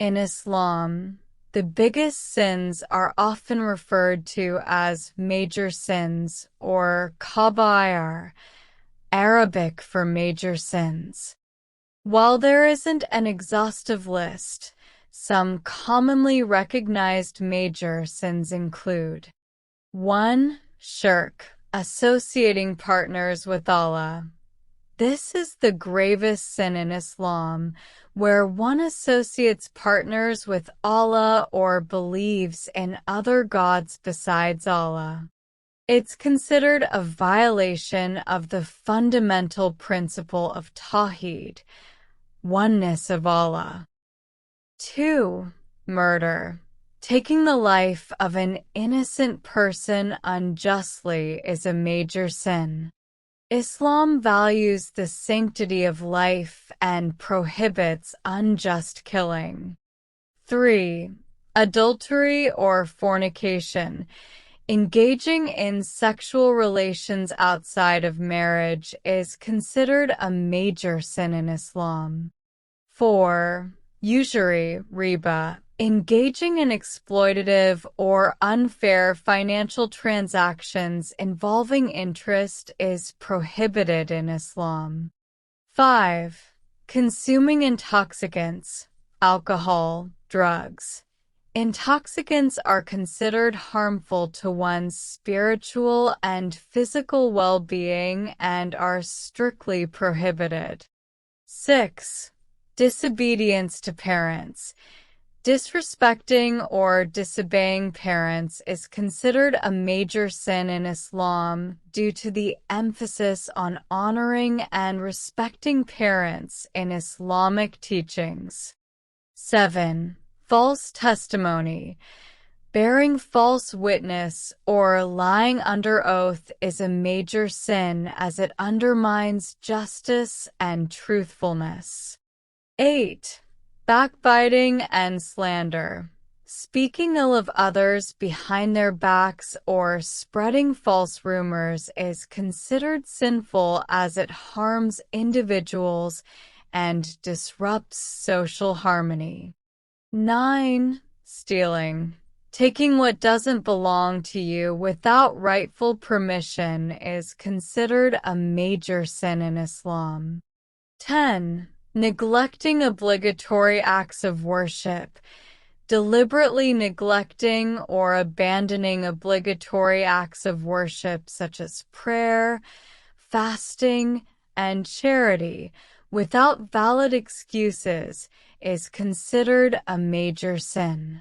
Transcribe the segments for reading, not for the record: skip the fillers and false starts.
In Islam, the biggest sins are often referred to as major sins or kabair, Arabic for major sins. While there isn't an exhaustive list, some commonly recognized major sins include 1. Shirk, associating partners with Allah. This is the gravest sin in Islam, where one associates partners with Allah or believes in other gods besides Allah. It's considered a violation of the fundamental principle of Tawheed, oneness of Allah. 2. Murder. Taking the life of an innocent person unjustly is a major sin. Islam values the sanctity of life and prohibits unjust killing. 3. Adultery or fornication. Engaging in sexual relations outside of marriage is considered a major sin in Islam. 4. Usury, riba. Engaging in exploitative or unfair financial transactions involving interest is prohibited in Islam. 5. Consuming intoxicants, alcohol, drugs. Intoxicants are considered harmful to one's spiritual and physical well-being and are strictly prohibited. 6. Disobedience to parents. Disrespecting or disobeying parents is considered a major sin in Islam due to the emphasis on honoring and respecting parents in Islamic teachings. 7. False testimony. Bearing false witness or lying under oath is a major sin as it undermines justice and truthfulness. 8. Backbiting and slander. Speaking ill of others behind their backs or spreading false rumors is considered sinful as it harms individuals and disrupts social harmony. 9. Stealing. Taking what doesn't belong to you without rightful permission is considered a major sin in Islam. 10. Neglecting obligatory acts of worship. Deliberately neglecting or abandoning obligatory acts of worship such as prayer, fasting, and charity without valid excuses is considered a major sin.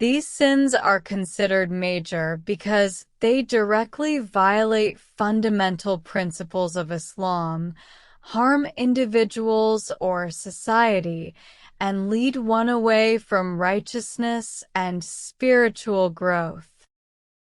These sins are considered major because they directly violate fundamental principles of Islam, harm individuals or society, and lead one away from righteousness and spiritual growth.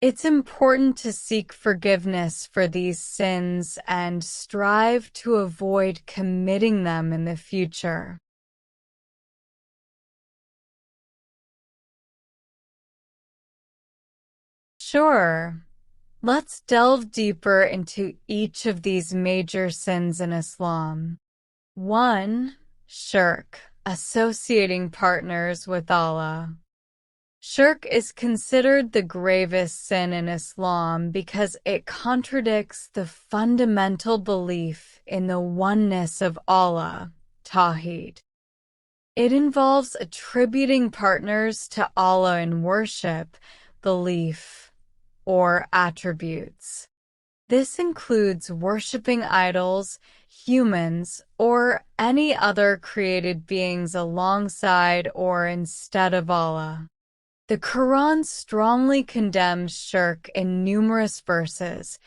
It's important to seek forgiveness for these sins and strive to avoid committing them in the future. Sure. Let's delve deeper into each of these major sins in Islam. 1. Shirk, associating partners with Allah. Shirk is considered the gravest sin in Islam because it contradicts the fundamental belief in the oneness of Allah, Tawheed. It involves attributing partners to Allah in worship, belief, or attributes. This includes worshiping idols, humans, or any other created beings alongside or instead of Allah. The Quran strongly condemns shirk in numerous verses,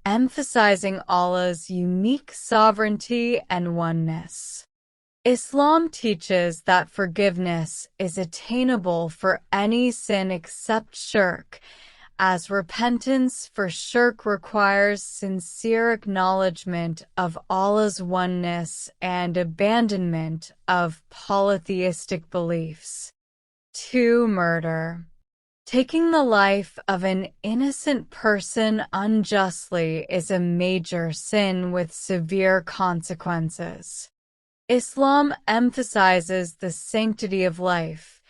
emphasizing Allah's unique sovereignty and oneness. Islam teaches that forgiveness is attainable for any sin except shirk, as repentance for shirk requires sincere acknowledgement of Allah's oneness and abandonment of polytheistic beliefs. 2. Murder. Taking the life of an innocent person unjustly is a major sin with severe consequences. Islam emphasizes the sanctity of life,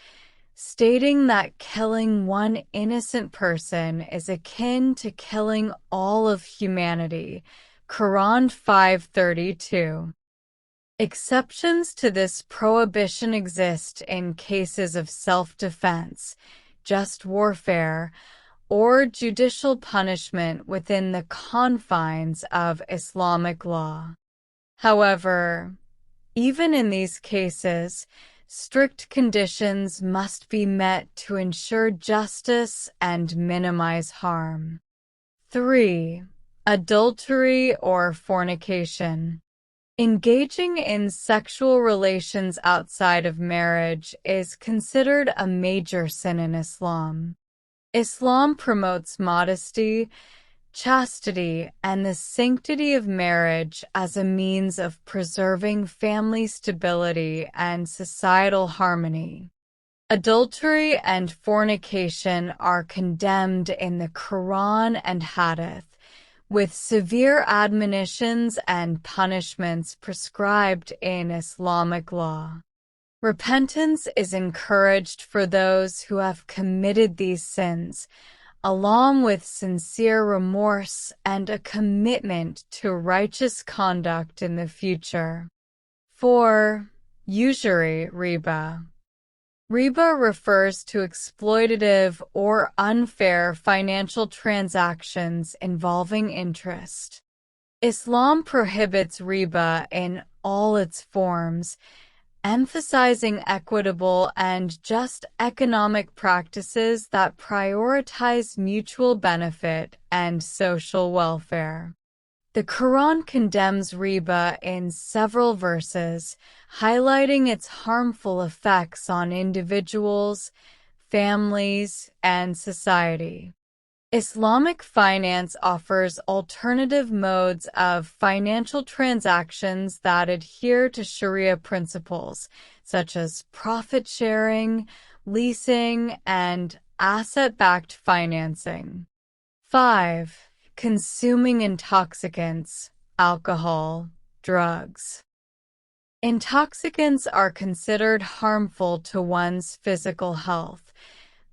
stating that killing one innocent person is akin to killing all of humanity. Quran 5:32. Exceptions to this prohibition exist in cases of self-defense, just warfare, or judicial punishment within the confines of Islamic law. However, even in these cases, strict conditions must be met to ensure justice and minimize harm. 3. Adultery or fornication. Engaging in sexual relations outside of marriage is considered a major sin in Islam. Islam promotes modesty, chastity, and the sanctity of marriage as a means of preserving family stability and societal harmony. Adultery and fornication are condemned in the Quran and Hadith, with severe admonitions and punishments prescribed in Islamic law. Repentance is encouraged for those who have committed these sins, along with sincere remorse and a commitment to righteous conduct in the future. 4. Usury, riba. Riba refers to exploitative or unfair financial transactions involving interest. Islam prohibits riba in all its forms, emphasizing equitable and just economic practices that prioritize mutual benefit and social welfare. The Quran condemns riba in several verses, highlighting its harmful effects on individuals, families, and society. Islamic finance offers alternative modes of financial transactions that adhere to Sharia principles, such as profit sharing, leasing, and asset-backed financing. 5. Consuming intoxicants, alcohol, drugs. Intoxicants are considered harmful to one's physical health,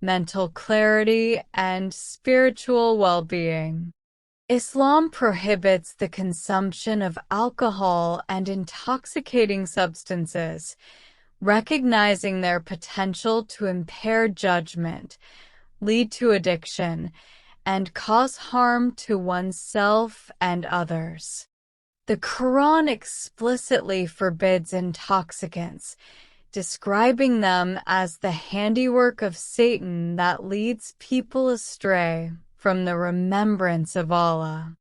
mental clarity, and spiritual well-being. Islam prohibits the consumption of alcohol and intoxicating substances, recognizing their potential to impair judgment, lead to addiction, and cause harm to oneself and others. The Quran explicitly forbids intoxicants, describing them as the handiwork of Satan that leads people astray from the remembrance of Allah.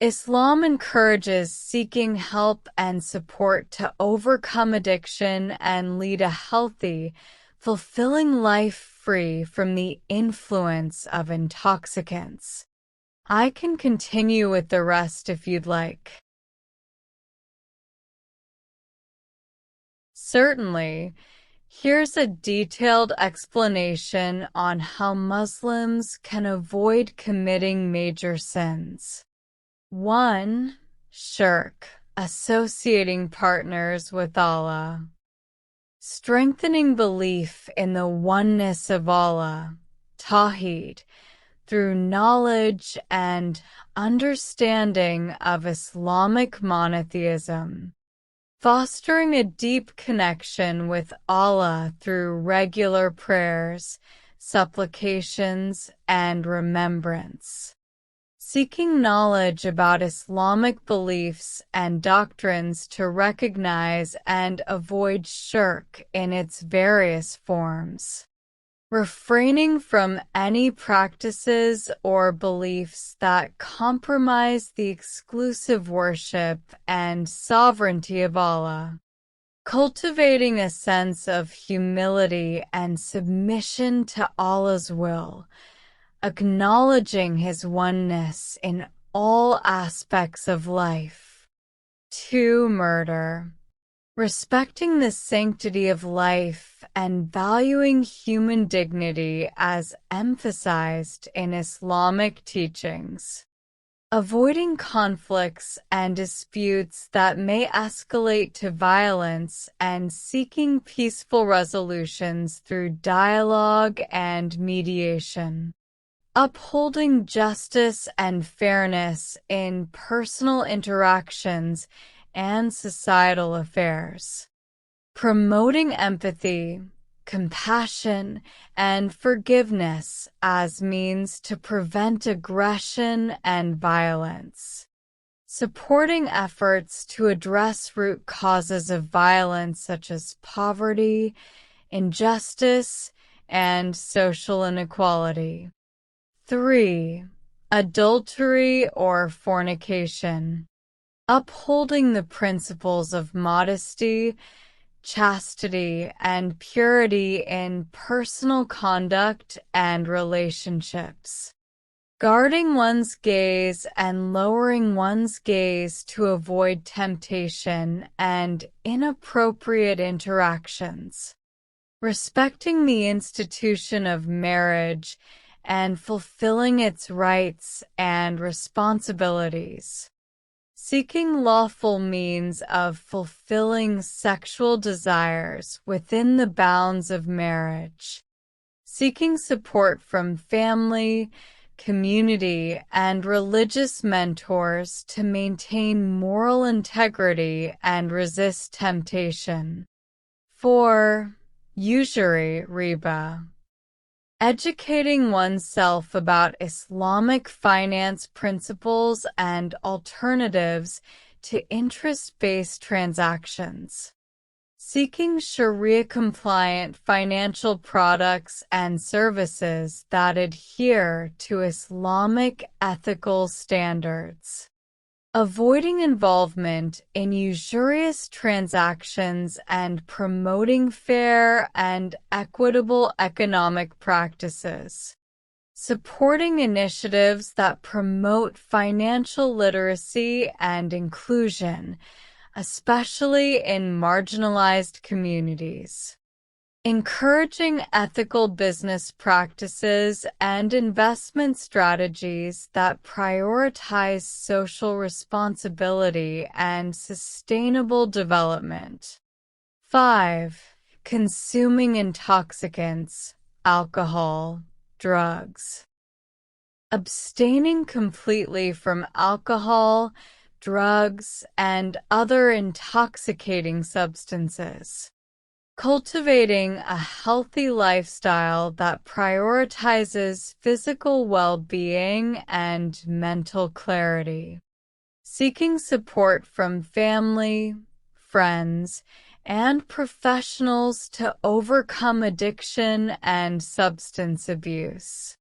Islam encourages seeking help and support to overcome addiction and lead a healthy, fulfilling life free from the influence of intoxicants. I can continue with the rest if you'd like. Certainly. Here's a detailed explanation on how Muslims can avoid committing major sins. 1. Shirk, associating partners with Allah. Strengthening belief in the oneness of Allah, Tawheed, through knowledge and understanding of Islamic monotheism. Fostering a deep connection with Allah through regular prayers, supplications, and remembrance. Seeking knowledge about Islamic beliefs and doctrines to recognize and avoid shirk in its various forms. Refraining from any practices or beliefs that compromise the exclusive worship and sovereignty of Allah. Cultivating a sense of humility and submission to Allah's will, acknowledging His oneness in all aspects of life. 2. Murder. Respecting the sanctity of life and valuing human dignity as emphasized in Islamic teachings. avoiding conflicts and disputes that may escalate to violence and seeking peaceful resolutions through dialogue and mediation. Upholding justice and fairness in personal interactions and societal affairs. Promoting empathy, compassion, and forgiveness as means to prevent aggression and violence. Supporting efforts to address root causes of violence such as poverty, injustice, and social inequality. 3. Adultery or fornication. Upholding the principles of modesty, chastity, and purity in personal conduct and relationships. Guarding one's gaze and lowering one's gaze to avoid temptation and inappropriate interactions. Respecting the institution of marriage and fulfilling its rights and responsibilities. Seeking lawful means of fulfilling sexual desires within the bounds of marriage. Seeking support from family, community, and religious mentors to maintain moral integrity and resist temptation. 4. Usury, riba. Educating oneself about Islamic finance principles and alternatives to interest-based transactions. Seeking Sharia-compliant financial products and services that adhere to Islamic ethical standards. Avoiding involvement in usurious transactions and promoting fair and equitable economic practices. Supporting initiatives that promote financial literacy and inclusion, especially in marginalized communities. Encouraging ethical business practices and investment strategies that prioritize social responsibility and sustainable development. 5. Consuming intoxicants, alcohol, drugs. Abstaining completely from alcohol, drugs, and other intoxicating substances. Cultivating a healthy lifestyle that prioritizes physical well-being and mental clarity. Seeking support from family, friends, and professionals to overcome addiction and substance abuse.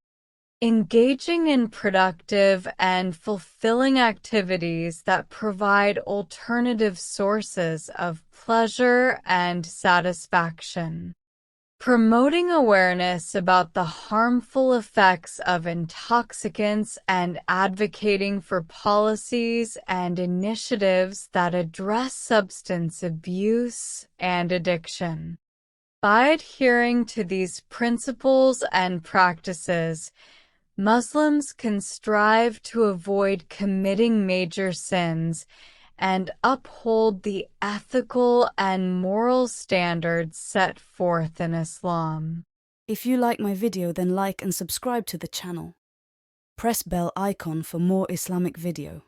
Engaging in productive and fulfilling activities that provide alternative sources of pleasure and satisfaction. Promoting awareness about the harmful effects of intoxicants and advocating for policies and initiatives that address substance abuse and addiction. By adhering to these principles and practices, Muslims can strive to avoid committing major sins and uphold the ethical and moral standards set forth in Islam. If you like my video, then like and subscribe to the channel. Press bell icon for more Islamic video.